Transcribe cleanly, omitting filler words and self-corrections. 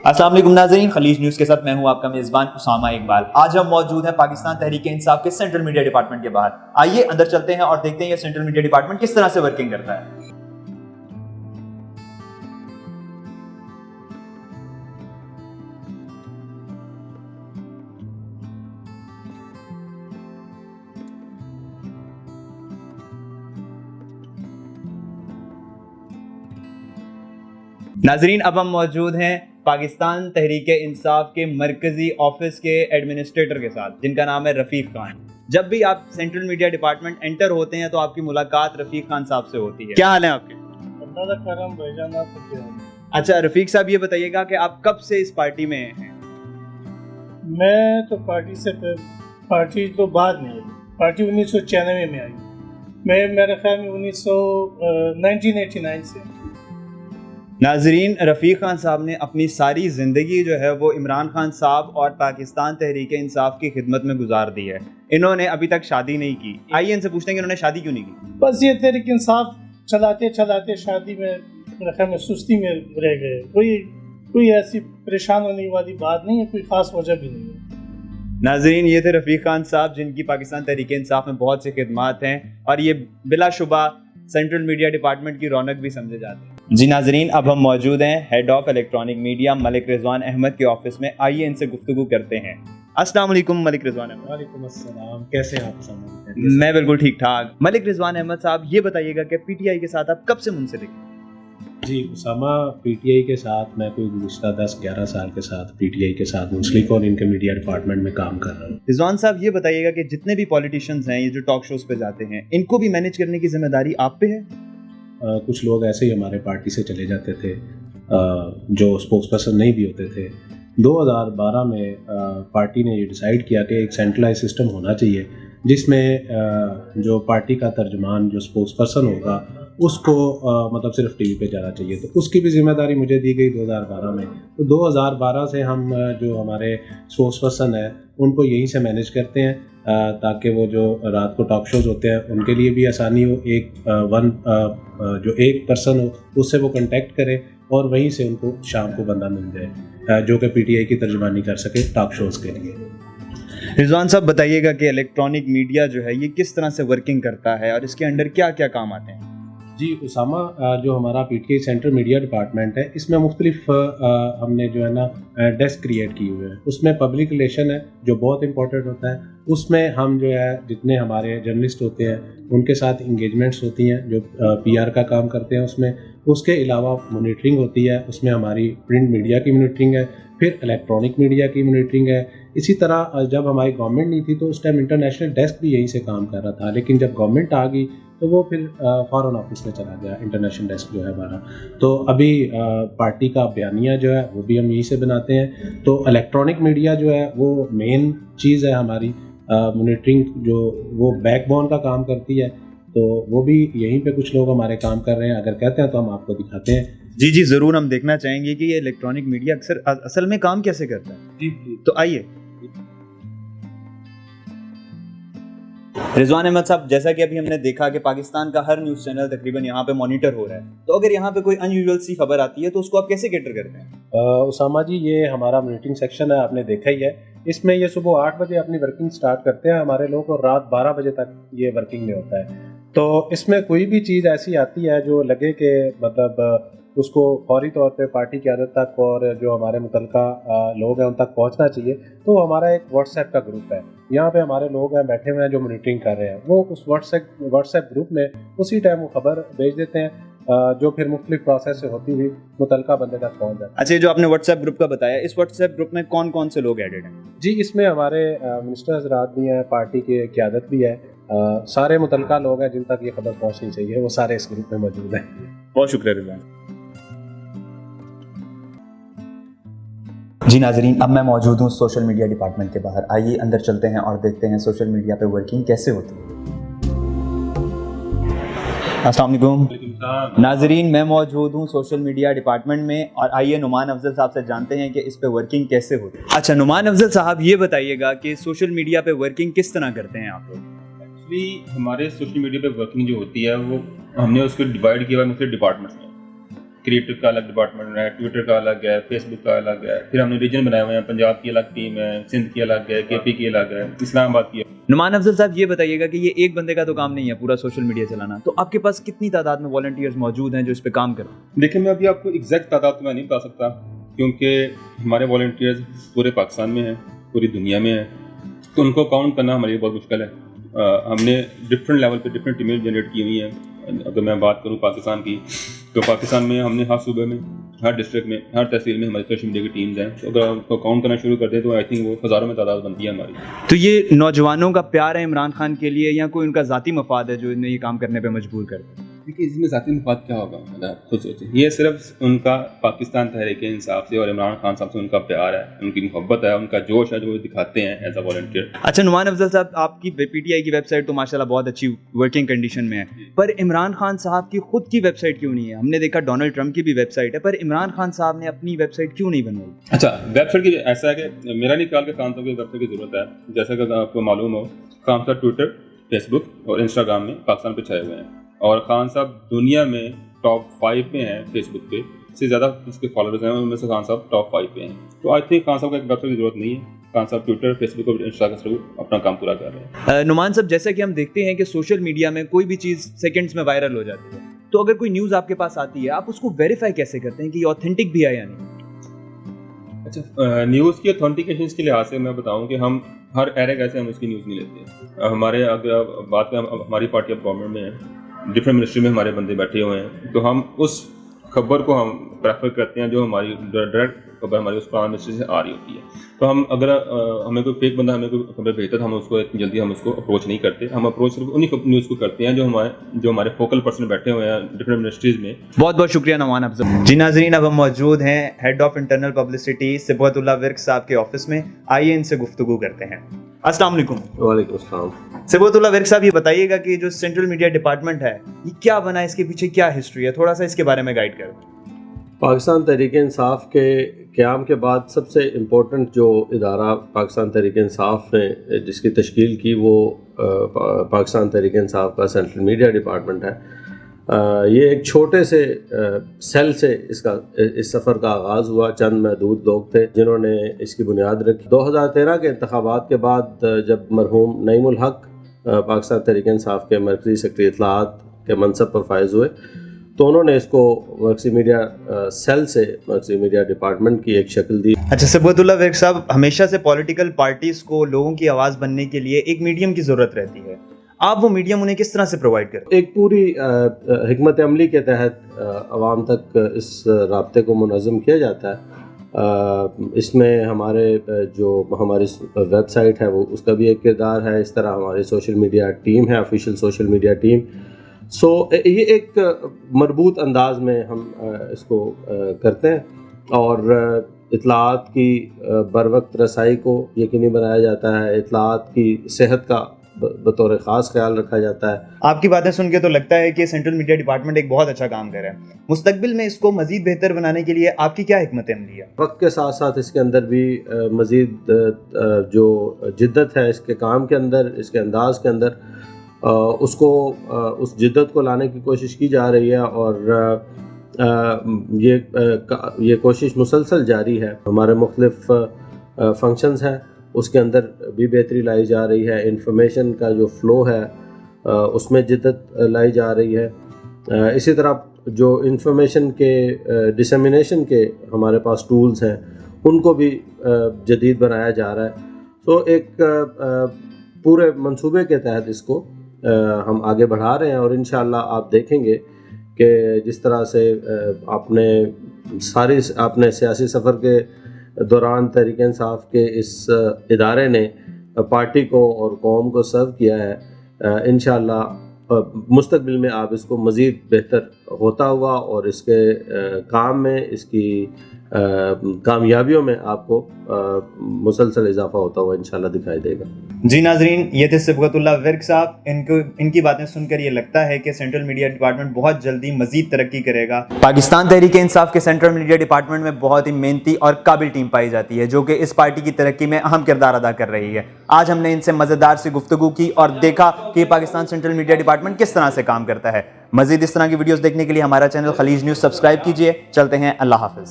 السلام علیکم ناظرین، خلیج نیوز کے ساتھ میں ہوں آپ کا میزبان اسامہ اقبال۔ آج ہم موجود ہیں پاکستان تحریک انصاف کے سینٹرل میڈیا ڈپارٹمنٹ کے باہر۔ آئیے اندر چلتے ہیں اور دیکھتے ہیں یہ سینٹرل میڈیا ڈپارٹمنٹ کس طرح سے ورکنگ کرتا ہے۔ ناظرین، اب ہم موجود ہیں پاکستان تحریک انصاف کے مرکزی آفس کے ایڈمنسٹریٹر کے ساتھ، جن کا نام ہے رفیق خان۔ جب بھی آپ سینٹرل میڈیا ڈپارٹمنٹ انٹر ہوتے ہیں تو آپ کی ملاقات رفیق خان صاحب سے ہوتی ہے۔ کیا حال ہے آپ کے؟ اچھا رفیق صاحب، یہ بتائیے گا کہ آپ کب سے اس پارٹی میں ہیں؟ میں تو پارٹی تو بعد میں آئی، پارٹی 1996 میں آئی، میں میرے خیال میں 1989 سے۔ ناظرین، رفیق خان صاحب نے اپنی ساری زندگی جو ہے وہ عمران خان صاحب اور پاکستان تحریک انصاف کی خدمت میں گزار دی ہے۔ انہوں نے ابھی تک شادی نہیں کی۔ آئیے ان سے پوچھتے ہیں کہ انہوں نے شادی کیوں نہیں کی۔ بس یہ تحریک انصاف چلاتے شادی میں میرے خیال میں سستی میں رہ گئے۔ کوئی ایسی پریشان ہونے والی بات نہیں ہے، کوئی خاص وجہ بھی نہیں ہے۔ ناظرین، یہ تھے رفیق خان صاحب، جن کی پاکستان تحریک انصاف میں بہت سی خدمات ہیں اور یہ بلا شبہ سینٹرل میڈیا ڈپارٹمنٹ کی رونق بھی سمجھے جاتے ہیں۔ جی ناظرین، اب ہم موجود ہیں ہیڈ آف الیکٹرانک میڈیا ملک رضوان احمد کے آفس میں۔ آئیے ان سے گفتگو کرتے ہیں۔ السلام علیکم ملک رضوان احمد۔ وعلیکم السلام، کیسے ہیں آپ سب؟ میں بالکل ٹھیک ٹھاک۔ ملک رضوان احمد صاحب، یہ بتائیے گا کہ پی ٹی آئی کے ساتھ آپ کب سے منسلک ہیں؟ جی اسامہ، پی ٹی آئی کے ساتھ میں کوئی گزشتہ 10-11 سال کے ساتھ پی ٹی آئی کے ساتھ منسلک اور ان کے میڈیا ڈپارٹمنٹ میں کام کر رہا ہوں۔ رضوان صاحب، یہ بتائیے گا کہ جتنے بھی پولیٹیشنز ہیں، یہ جو ٹاک شوز پہ جاتے ہیں، ان کو بھی مینیج کرنے کی ذمہ داری آپ پہ ہے؟ کچھ لوگ ایسے ہی ہمارے پارٹی سے چلے جاتے تھے جو اسپوکس پرسن نہیں بھی ہوتے تھے۔ 2012 میں پارٹی نے یہ ڈیسائیڈ کیا کہ ایک سینٹرلائز سسٹم ہونا چاہیے جس میں جو پارٹی کا ترجمان جو اسپوکس پرسن ہوگا اس کو مطلب صرف ٹی وی پہ جانا چاہیے، تو اس کی بھی ذمہ داری مجھے دی گئی 2012 میں۔ تو 2012 سے ہم جو ہمارے اسپوکس پرسن ہیں ان کو یہیں سے مینیج کرتے ہیں تاکہ وہ جو رات کو ٹاک شوز ہوتے ہیں ان کے لیے بھی آسانی ہو، جو ایک پرسن ہو اس سے وہ کنٹیکٹ کرے اور وہیں سے ان کو شام کو بندہ مل جائے جو کہ پی ٹی آئی کی ترجمانی کر سکے ٹاک شوز کے لیے۔ رضوان صاحب، بتائیے گا کہ الیکٹرانک میڈیا جو ہے یہ کس طرح سے ورکنگ کرتا ہے اور اس کے انڈر کیا کیا کام آتے ہیں؟ جی اسامہ، جو ہمارا P T I central media department ہے اس میں مختلف ہم نے جو ہے نا ڈیسک کریٹ کی ہوئے ہیں۔ اس میں پبلک ریلیشن ہے جو بہت امپورٹنٹ ہوتا ہے، اس میں ہم جو ہے جتنے ہمارے جرنلسٹ ہوتے ہیں ان کے ساتھ انگیجمنٹس ہوتی ہیں جو پی آر کا کام کرتے ہیں، اس کے علاوہ مانیٹرنگ ہوتی ہے، اس میں ہماری پرنٹ میڈیا کی مانیٹرنگ ہے، پھر الیکٹرانک میڈیا کی مانیٹرنگ ہے۔ اسی طرح جب ہماری گورنمنٹ نہیں تھی تو اس ٹائم انٹرنیشنل ڈیسک بھی یہیں سے کام کر رہا تھا، لیکن جب گورنمنٹ آ گئی تو وہ پھر فارن آفس میں چلا گیا انٹرنیشنل ڈیسک جو ہے ہمارا۔ تو ابھی پارٹی کا بیانیہ جو ہے وہ بھی ہم یہیں سے بناتے ہیں۔ تو الیکٹرانک میڈیا جو ہے وہ مین چیز ہے ہماری، مانیٹرنگ جو وہ بیک بون کا کام کرتی ہے، تو وہ بھی یہیں پہ کچھ لوگ ہمارے کام کر رہے ہیں۔ اگر کہتے ہیں تو ہم آپ کو دکھاتے ہیں۔ جی ضرور، ہم دیکھنا چاہیں گے کہ یہ الیکٹرانک میڈیا اصل میں کام کیسے کرتا ہے۔ جی تو آئیے۔ رضوان احمد صاحب، جیسا کہ ابھی ہم نے دیکھا کہ پاکستان کا ہر نیوز چینل تقریباً یہاں پہ مانیٹر ہو رہا ہے، تو اگر یہاں پہ کوئی ان یوزول سی خبر آتی ہے تو اس کو آپ کیسے کیٹر کرتے ہیں؟ اسامہ جی، یہ ہمارا مانیٹرنگ سیکشن ہے، آپ نے دیکھا ہی ہے۔ اس میں یہ صبح 8 بجے اپنی ورکنگ سٹارٹ کرتے ہیں ہمارے لوگ اور رات 12 بجے تک یہ ورکنگ میں ہوتا ہے۔ تو اس میں کوئی بھی چیز ایسی آتی ہے جو لگے کہ مطلب اس کو فوری طور پہ پارٹی قیادت تک اور جو ہمارے متعلقہ لوگ ہیں ان تک پہنچنا چاہیے، تو ہمارا ایک واٹس ایپ کا گروپ ہے، یہاں پہ ہمارے لوگ ہیں بیٹھے ہوئے ہیں جو مانیٹرنگ کر رہے ہیں، وہ اس واٹس ایپ گروپ میں اسی ٹائم وہ خبر بھیج دیتے ہیں جو پھر مختلف پروسیس سے ہوتی ہوئی متعلقہ بندے تک پہنچ جاتا ہے۔ اچھا، جو آپ نے واٹس ایپ گروپ کا بتایا، اس واٹس ایپ گروپ میں کون کون سے لوگ ایڈڈ ہیں؟ جی اس میں ہمارے منسٹر حضرات بھی ہیں، پارٹی کے قیادت بھی ہے، سارے متعلقہ لوگ ہیں جن تک یہ خبر پہنچنی چاہیے، وہ سارے اس گروپ میں موجود ہیں۔ بہت شکریہ رضوان۔ جی ناظرین، اب میں موجود ہوں سوشل میڈیا ڈپارٹمنٹ کے باہر۔ آئیے اندر چلتے ہیں اور دیکھتے ہیں سوشل میڈیا پہ ورکنگ کیسے ہوتی ہے۔ السلام علیکم ناظرین، میں موجود ہوں سوشل میڈیا ڈپارٹمنٹ میں اور آئیے نعمان افضل صاحب سے جانتے ہیں کہ اس پہ ورکنگ کیسے ہوتی ہے۔ اچھا نعمان افضل صاحب، یہ بتائیے گا کہ سوشل میڈیا پہ ورکنگ کس طرح کرتے ہیں آپ لوگ؟ ایکچولی ہمارے سوشل میڈیا پہ ورکنگ جو ہوتی ہے وہ ہم نے اس کو ڈیوائڈ کیا ہوا ہے مختلف ڈپارٹمنٹس میں۔ کریٹو کا الگ ڈپارٹمنٹ ہے, ٹویٹر کا الگ ہے, فیس بک کا الگ ہے, پھر ہم نے ریجن بنائے ہوئے ہیں, پنجاب کی الگ ٹیم ہے, سندھ کی الگ ہے, کے پی کی الگ ہے, اسلام آباد کی ہے. نعمان افضل صاحب یہ بتائیے گا کہ یہ ایک بندے کا تو کام نہیں ہے پورا سوشل میڈیا چلانا, تو آپ کے پاس کتنی تعداد میں والنٹیئرز موجود ہیں جو اس پہ کام کریں؟ دیکھیں میں ابھی آپ کو ایگزیکٹ تعداد تو میں نہیں بتا سکتا, کیونکہ ہمارے والنٹیئرز پورے پاکستان میں ہیں, پوری دنیا میں ہیں, تو ان کو کاؤنٹ کرنا ہمارے لیے بہت مشکل ہے. ہم نے ڈفرینٹ لیول پہ ڈفرینٹ ٹیمیں جنریٹ کی ہوئی ہیں. اگر میں بات کروں پاکستان کی, تو پاکستان میں ہم نے ہر صوبے میں, ہر ڈسٹرکٹ میں, ہر تحصیل میں ہماری سوشل میڈیا کی ٹیمز ہیں. تو اگر ہم کو کاؤنٹ کرنا شروع کر دیں تو آئی تھنک وہ ہزاروں میں تعداد بنتی ہے ہماری. تو یہ نوجوانوں کا پیار ہے عمران خان کے لیے یا کوئی ان کا ذاتی مفاد ہے جو انہیں یہ کام کرنے پہ مجبور کرتا ہے؟ دیکھیے اس میں ذاتی مفاد کیا ہوگا, آپ خود سوچیں. یہ صرف ان کا پاکستان تحریک انصاف سے اور عمران خان صاحب سے ان کا پیار ہے, ان کی محبت ہے, ان کا جوش ہے جو وہ دکھاتے ہیں ایز اے والنٹیئر. اچھا نعمان افضل صاحب, آپ کی پی ٹی آئی کی ویب سائٹ تو ماشاءاللہ بہت اچھی ورکنگ کنڈیشن میں ہے, پر عمران خان صاحب کی خود کی ویب سائٹ کیوں نہیں ہے؟ ہم نے دیکھا ڈونلڈ ٹرمپ کی بھی ویب سائٹ ہے, پر عمران خان صاحب نے اپنی ویب سائٹ کیوں نہیں بنوائی؟ اچھا ویب سائٹ کی ایسا ہے کہ میرا نہیں خیال کہ خان صاحب کی ویب سائٹ کی ضرورت ہے. جیسا کہ آپ کو معلوم ہو, خان صاحب ٹویٹر, فیس بک اور انسٹاگرام میں پاکستان پہ چھائے ہوئے ہیں, اور خان صاحب دنیا میں ٹاپ 5 پہ ہیں فیس بک پہ, سے زیادہ اس کے فالوورز ہیں, ان میں سے خان صاحب ٹاپ 5 پہ ہیں. تو آئی تھنک خان صاحب کو ایک ویب سائٹ کی ضرورت نہیں ہے. خان صاحب ٹویٹر, فیس بک اور انسٹا کے تھرو اپنا کام پورا کر رہے ہیں. نعمان صاحب جیسا کہ ہم دیکھتے ہیں کہ سوشل میڈیا میں کوئی بھی چیز سیکنڈز میں وائرل ہو جاتی ہے, تو اگر کوئی نیوز آپ کے پاس آتی ہے آپ اس کو ویریفائی کیسے کرتے ہیں کہ یہ آتھینٹک بھی ہے یا نہیں؟ اچھا نیوز کی اتھینٹیکیشن کے لحاظ سے میں بتاؤں کہ ہم ہر ایرے ایسے ہم اس کی نیوز نہیں لیتے. ہمارے اگر بات کریں, ہماری پارٹی آف گورنمنٹ میں ہے, ڈفرینٹ منسٹری میں ہمارے بندے بیٹھے ہوئے ہیں, تو ہم اس خبر کو ہم پریفر کرتے ہیں جو ہماری ڈائریکٹ خبر ہماری اس پرائم منسٹری سے آ رہی ہوتی ہے. تو ہم اگر ہمیں کوئی فیک بندہ ہمیں کوئی خبر بھیجتا ہے تو ہم اس کو اتنی جلدی ہم اس کو اپروچ نہیں کرتے. ہم اپروچ صرف انہیں نیوز کو کرتے ہیں جو ہمارے فوکل پرسن بیٹھے ہوئے ہیں ڈفرینٹ منسٹریز میں. بہت بہت شکریہ نعمان افضل جی. ناظرین اب ہم موجود ہیں head of internal publicity Sibghat Allah work صاحب کے آفس میں, آئیے ان سے گفتگو کرتے ہیں. السلام علیکم. وعلیکم السلام. صبغت اللہ ورک صاحب یہ بتائیے گا کہ جو سینٹرل میڈیا ڈپارٹمنٹ ہے یہ کیا بنا ہے, اس کے پیچھے کیا ہسٹری ہے, تھوڑا سا اس کے بارے میں گائیڈ کریں. پاکستان تحریک انصاف کے قیام کے بعد سب سے امپورٹنٹ جو ادارہ پاکستان تحریک انصاف نے جس کی تشکیل کی وہ پاکستان تحریک انصاف کا سینٹرل میڈیا ڈپارٹمنٹ ہے. یہ ایک چھوٹے سے سیل سے اس سفر کا آغاز ہوا. چند محدود لوگ تھے جنہوں نے اس کی بنیاد رکھی. 2013 کے انتخابات کے بعد جب مرحوم نعیم الحق پاکستان تحریک انصاف کے مرکزی سیکرٹری اطلاعات کے منصب پر فائز ہوئے تو انہوں نے اس کو مرکزی میڈیا سیل سے مرکزی میڈیا ڈپارٹمنٹ کی ایک شکل دی. اچھا صبغت اللہ ورک صاحب, ہمیشہ سے پولیٹیکل پارٹیز کو لوگوں کی آواز بننے کے لیے ایک میڈیم کی ضرورت رہتی ہے, آپ وہ میڈیم انہیں کس طرح سے پرووائڈ کرتے ہیں؟ ایک پوری حکمت عملی کے تحت عوام تک اس رابطے کو منظم کیا جاتا ہے. اس میں ہمارے جو ہماری ویب سائٹ ہے وہ اس کا بھی ایک کردار ہے. اس طرح ہماری سوشل میڈیا ٹیم ہے, آفیشیل سوشل میڈیا ٹیم. یہ ایک مربوط انداز میں ہم اس کو کرتے ہیں اور اطلاعات کی بر وقت رسائی کو یقینی بنایا جاتا ہے. اطلاعات کی صحت کا بطور خاص خیال رکھا جاتا ہے. آپ کی باتیں سن کے تو لگتا ہے کہ سینٹرل میڈیا ڈپارٹمنٹ ایک بہت اچھا کام کر رہا ہے. مستقبل میں اس کو مزید بہتر بنانے کے لیے آپ کی کیا حکمت عملی ہے؟ وقت کے ساتھ ساتھ اس کے اندر بھی مزید جو جدت ہے اس کے کام کے اندر, اس کے انداز کے اندر, اس جدت کو لانے کی کوشش کی جا رہی ہے اور یہ کوشش مسلسل جاری ہے. ہمارے مختلف فنکشنز ہیں اس کے اندر بھی بہتری لائی جا رہی ہے. انفارمیشن کا جو فلو ہے اس میں جدت لائی جا رہی ہے. اسی طرح جو انفارمیشن کے ڈسیمینیشن کے ہمارے پاس ٹولز ہیں ان کو بھی جدید بنایا جا رہا ہے. تو ایک پورے منصوبے کے تحت اس کو ہم آگے بڑھا رہے ہیں اور انشاءاللہ آپ دیکھیں گے کہ جس طرح سے آپ نے سیاسی سفر کے دوران تحریک انصاف کے اس ادارے نے پارٹی کو اور قوم کو سرو کیا ہے, انشاءاللہ مستقبل میں آپ اس کو مزید بہتر ہوتا ہوا اور اس کے کام میں, اس کی کامیابیوں میں آپ کو مسلسل اضافہ ہوتا ہوا انشاءاللہ دکھائی دے گا. جی ناظرین، یہ تھے صبغت اللہ ورک صاحب. ان کی باتیں سن کر یہ لگتا ہے کہ سینٹرل میڈیا ڈپارٹمنٹ بہت جلدی مزید ترقی کرے گا. پاکستان تحریک انصاف کے سینٹرل میڈیا ڈپارٹمنٹ میں بہت ہی محنتی اور قابل ٹیم پائی جاتی ہے جو کہ اس پارٹی کی ترقی میں اہم کردار ادا کر رہی ہے. آج ہم نے ان سے مزیدار سی گفتگو کی اور دیکھا کہ پاکستان سینٹرل میڈیا ڈپارٹمنٹ کس طرح سے کام کرتا ہے. مزید اس طرح کی ویڈیوز دیکھنے کے لیے ہمارا چینل خلیج نیوز سبسکرائب کیجئے. چلتے ہیں، اللہ حافظ.